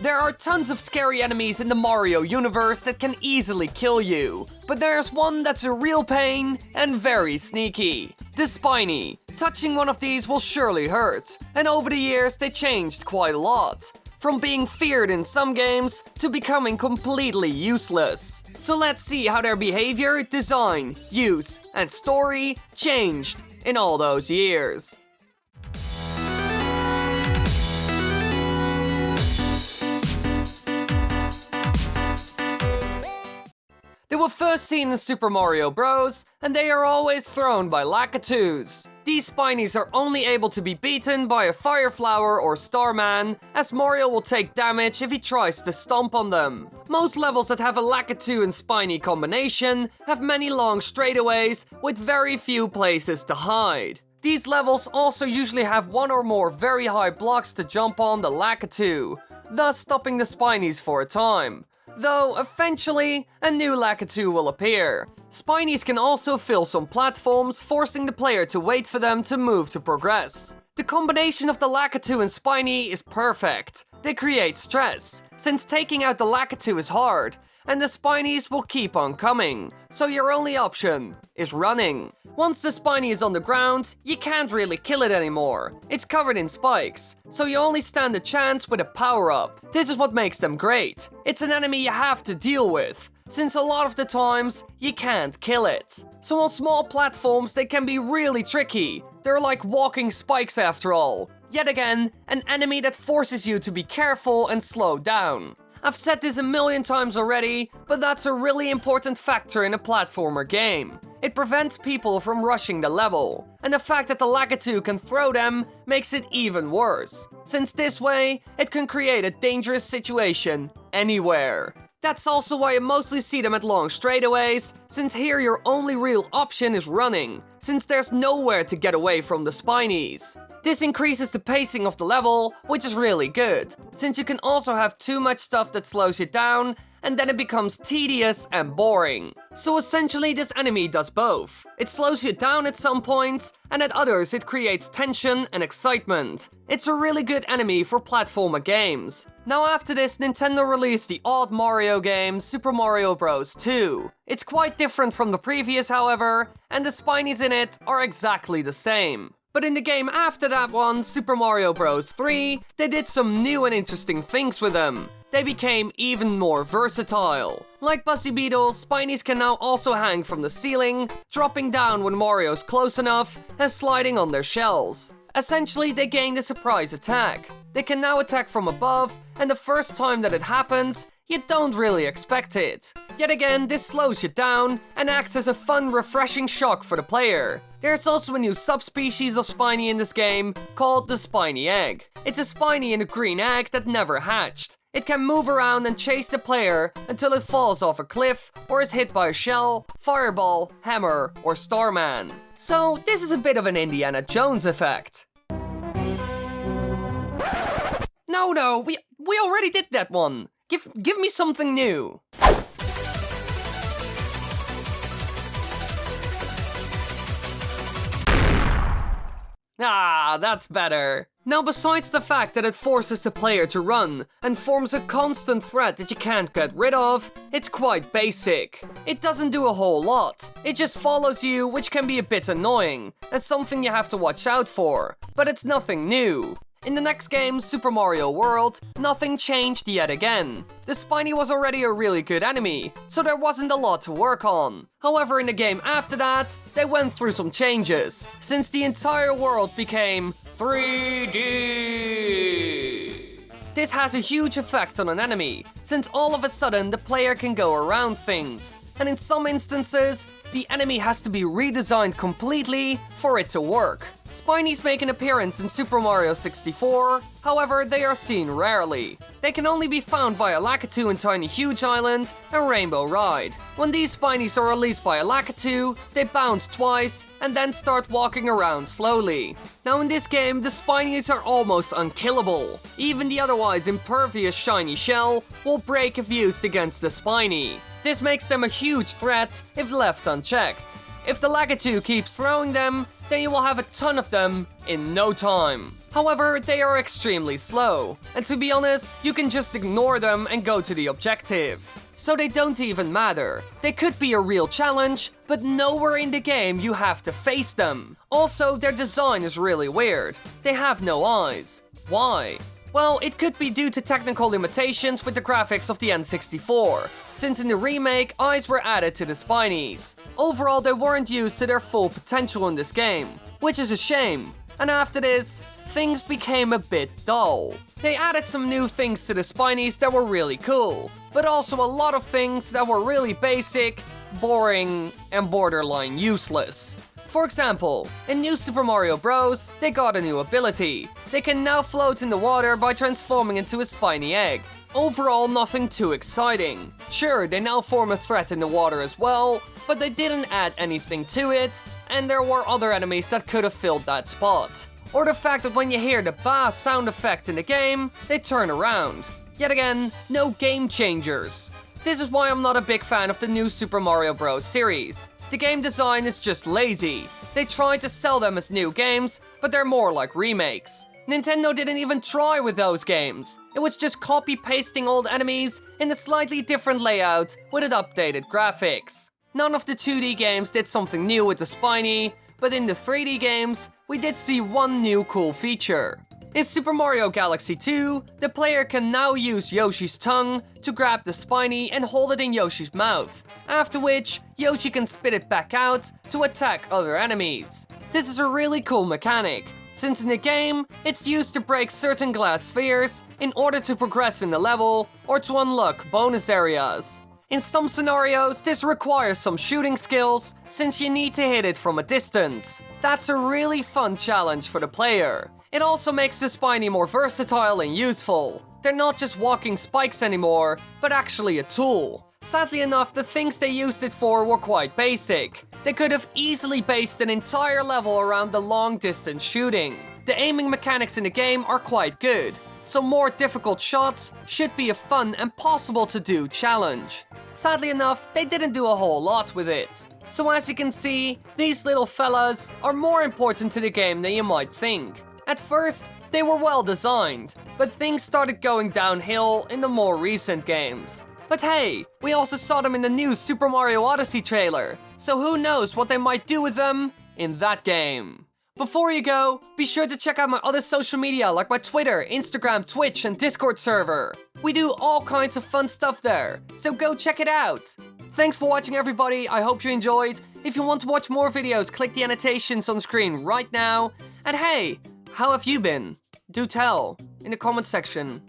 There are tons of scary enemies in the Mario universe that can easily kill you, but there's one that's a real pain and very sneaky. The Spiny. Touching one of these will surely hurt, and over the years they changed quite a lot. From being feared in some games to becoming completely useless. So let's see how their behavior, design, use, and story changed in all those years. They were first seen in Super Mario Bros, and they are always thrown by Lakitus. These Spinies are only able to be beaten by a Fire Flower or Starman, as Mario will take damage if he tries to stomp on them. Most levels that have a Lakitu and Spiny combination have many long straightaways with very few places to hide. These levels also usually have one or more very high blocks to jump on the Lakitu, thus stopping the Spinies for a time. Though, eventually, a new Lakitu will appear. Spinies can also fill some platforms, forcing the player to wait for them to move to progress. The combination of the Lakitu and Spiny is perfect. They create stress, since taking out the Lakitu is hard, and the Spinies will keep on coming, so your only option is running. Once the Spiny is on the ground, you can't really kill it anymore. It's covered in spikes, so you only stand a chance with a power-up. This is what makes them great. It's an enemy you have to deal with, since a lot of the times, you can't kill it. So on small platforms, they can be really tricky. They're like walking spikes after all. Yet again, an enemy that forces you to be careful and slow down. I've said this a million times already, but that's a really important factor in a platformer game. It prevents people from rushing the level, and the fact that the Lakitu can throw them makes it even worse, since this way, it can create a dangerous situation anywhere. That's also why you mostly see them at long straightaways, since here your only real option is running, since there's nowhere to get away from the Spinies. This increases the pacing of the level, which is really good, since you can also have too much stuff that slows you down, and then it becomes tedious and boring. So essentially this enemy does both. It slows you down at some points, and at others it creates tension and excitement. It's a really good enemy for platformer games. Now after this, Nintendo released the odd Mario game, Super Mario Bros. 2. It's quite different from the previous, however, and the Spinies in it are exactly the same. But in the game after that one, Super Mario Bros. 3, they did some new and interesting things with them. They became even more versatile. Like Bussy Beetles, Spinies can now also hang from the ceiling, dropping down when Mario's close enough, and sliding on their shells. Essentially, they gained a surprise attack. They can now attack from above, and the first time that it happens, you don't really expect it. Yet again, this slows you down and acts as a fun, refreshing shock for the player. There's also a new subspecies of Spiny in this game called the Spiny Egg. It's a Spiny in a green egg that never hatched. It can move around and chase the player until it falls off a cliff or is hit by a shell, fireball, hammer, or Starman. So this is a bit of an Indiana Jones effect. No, we already did that one. Give me something new. Ah, that's better. Now, besides the fact that it forces the player to run and forms a constant threat that you can't get rid of, it's quite basic. It doesn't do a whole lot. It just follows you, which can be a bit annoying, as something you have to watch out for. But it's nothing new. In the next game, Super Mario World, nothing changed yet again. The Spiny was already a really good enemy, so there wasn't a lot to work on. However, in the game after that, they went through some changes, since the entire world became 3D. This has a huge effect on an enemy, since all of a sudden the player can go around things. And in some instances, the enemy has to be redesigned completely for it to work. Spinies make an appearance in Super Mario 64, however, they are seen rarely. They can only be found by a Lakitu in Tiny Huge Island and Rainbow Ride. When these Spinies are released by a Lakitu, they bounce twice and then start walking around slowly. Now in this game, the Spinies are almost unkillable. Even the otherwise impervious shiny shell will break if used against the Spiny. This makes them a huge threat if left unchecked. If the Lakitu keeps throwing them, then you will have a ton of them in no time. However, they are extremely slow, and to be honest, you can just ignore them and go to the objective. So they don't even matter. They could be a real challenge, but nowhere in the game you have to face them. Also, their design is really weird. They have no eyes. Why? Well, it could be due to technical limitations with the graphics of the N64, since in the remake, eyes were added to the Spinies. Overall, they weren't used to their full potential in this game, which is a shame. And after this, things became a bit dull. They added some new things to the Spinies that were really cool, but also a lot of things that were really basic, boring, and borderline useless. For example, in New Super Mario Bros., they got a new ability. They can now float in the water by transforming into a spiny egg. Overall, nothing too exciting. Sure, they now form a threat in the water as well, but they didn't add anything to it, and there were other enemies that could have filled that spot. Or the fact that when you hear the ba sound effect in the game, they turn around. Yet again, no game changers. This is why I'm not a big fan of the New Super Mario Bros. Series. The game design is just lazy. They tried to sell them as new games, but they're more like remakes. Nintendo didn't even try with those games. It was just copy-pasting old enemies in a slightly different layout with updated graphics. None of the 2D games did something new with the Spiny, but in the 3D games, we did see one new cool feature. In Super Mario Galaxy 2, the player can now use Yoshi's tongue to grab the Spiny and hold it in Yoshi's mouth, after which Yoshi can spit it back out to attack other enemies. This is a really cool mechanic, since in the game, it's used to break certain glass spheres in order to progress in the level or to unlock bonus areas. In some scenarios, this requires some shooting skills, since you need to hit it from a distance. That's a really fun challenge for the player. It also makes the Spiny more versatile and useful. They're not just walking spikes anymore, but actually a tool. Sadly enough, the things they used it for were quite basic. They could have easily based an entire level around the long-distance shooting. The aiming mechanics in the game are quite good, so more difficult shots should be a fun and possible to do challenge. Sadly enough, they didn't do a whole lot with it. So as you can see, these little fellas are more important to the game than you might think. At first, they were well designed, but things started going downhill in the more recent games. But hey, we also saw them in the new Super Mario Odyssey trailer, so who knows what they might do with them in that game. Before you go, be sure to check out my other social media like my Twitter, Instagram, Twitch, and Discord server. We do all kinds of fun stuff there, so go check it out. Thanks for watching everybody, I hope you enjoyed. If you want to watch more videos, click the annotations on the screen right now. And hey, how have you been? Do tell in the comment section.